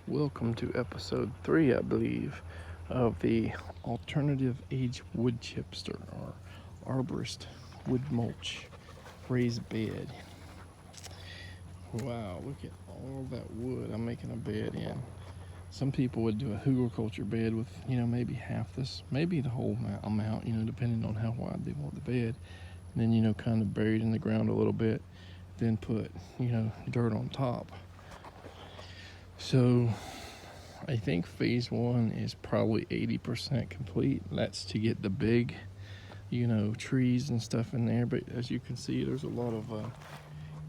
Welcome to episode 3, I believe, of the alternative age wood chipster or arborist wood mulch raised bed. Wow, look at all that wood I'm making a bed in. Some people would do a hugelkultur bed with, maybe half this, maybe the whole amount, depending on how wide they want the bed. And then, kind of buried in the ground a little bit, then put, dirt on top. So I think phase 1 is probably 80% complete. That's to get the big, trees and stuff in there. But as you can see, there's a lot of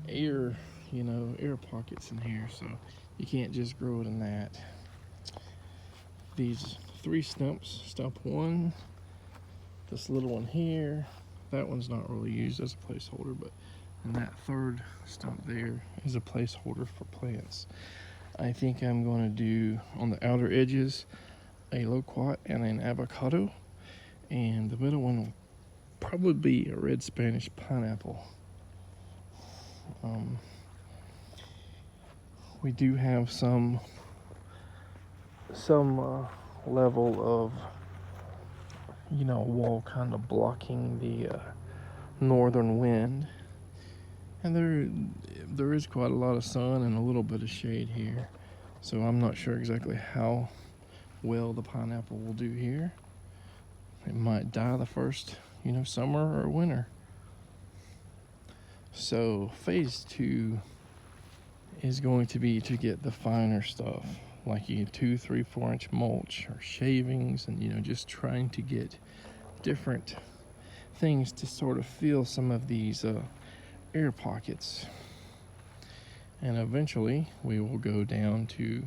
air, air pockets in here. So you can't just grow it in that. These 3 stumps, stump 1, this little one here, that one's not really used as a placeholder, and that 3rd stump there is a placeholder for plants. I think I'm going to do on the outer edges a loquat and an avocado, and the middle one will probably be a red Spanish pineapple. We do have some level of wall kind of blocking the northern wind, and there is quite a lot of sun and a little bit of shade here, so I'm not sure exactly how well the pineapple will do here. It might die the first summer or winter. So phase 2 is going to be to get the finer stuff, like 2, 3, 4 inch mulch or shavings, and just trying to get different things to sort of fill some of these air pockets. And eventually we will go down to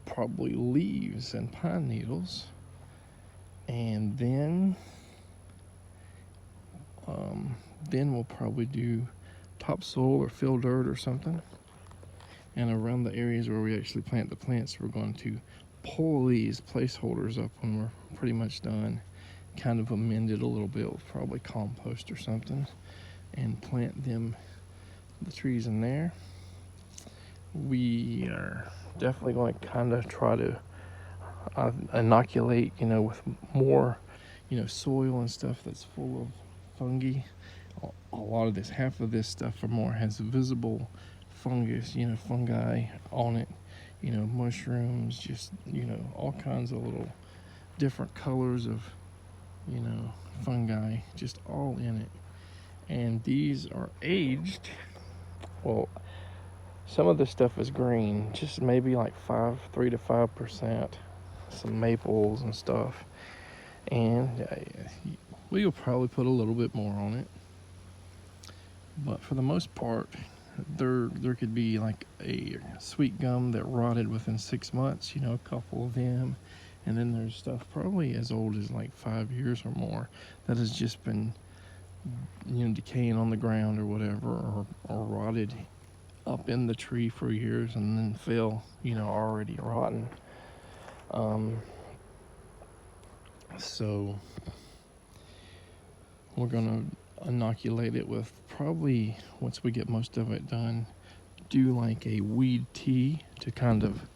probably leaves and pine needles, and then we'll probably do topsoil or fill dirt or something. And around the areas where we actually plant the plants, we're going to pull these placeholders up when we're pretty much done, kind of amend it a little bit with probably compost or something, and plant the trees in there. We are definitely going to kind of try to inoculate, with more, soil and stuff that's full of fungi. A lot of this, half of this stuff or more, has visible fungus, fungi on it, mushrooms, just, all kinds of little different colors of, fungi, just all in it. And these are aged. Well, some of this stuff is green, just maybe like 3 to 5%, some maples and stuff. And we'll probably put a little bit more on it. But for the most part, there could be like a sweet gum that rotted within 6 months, a couple of them. And then there's stuff probably as old as like 5 years or more that has just been, decaying on the ground or whatever, or rotted up in the tree for years and then fell, already rotten. So we're gonna inoculate it with, probably once we get most of it done, do like a weed tea to kind of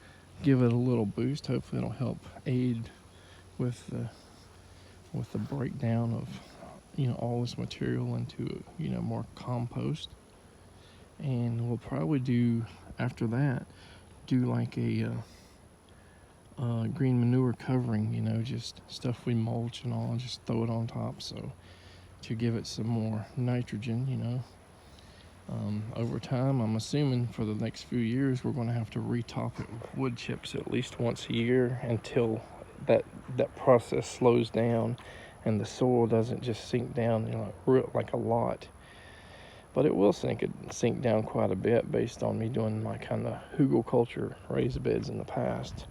give it a little boost. Hopefully it'll help aid with the breakdown of all this material into more compost. And we'll probably do, after that, do like a green manure covering, just stuff we mulch and all, and just throw it on top, so to give it some more nitrogen. Over time, I'm assuming for the next few years, we're going to have to retop it with wood chips at least once a year until that process slows down and the soil doesn't just sink down like a lot. But it will sink down quite a bit based on me doing my kind of hugelkultur raised beds in the past.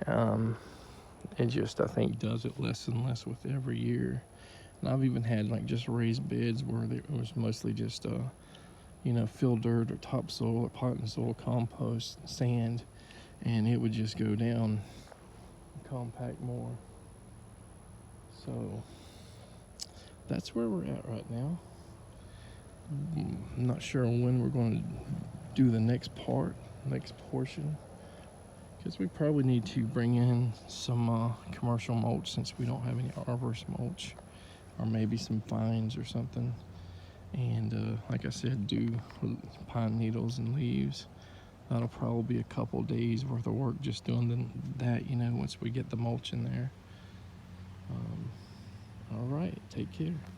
It just, I think, does it less and less with every year. And I've even had like just raised beds where it was mostly just fill dirt or topsoil or potting soil, compost, sand, and it would just go down and compact more. So that's where we're at right now. I'm not sure when we're going to do the next portion. because we probably need to bring in some commercial mulch since we don't have any arborist mulch, or maybe some fines or something. And like I said, do pine needles and leaves. That'll probably be a couple days worth of work just doing that, you know, once we get the mulch in there. All right, take care.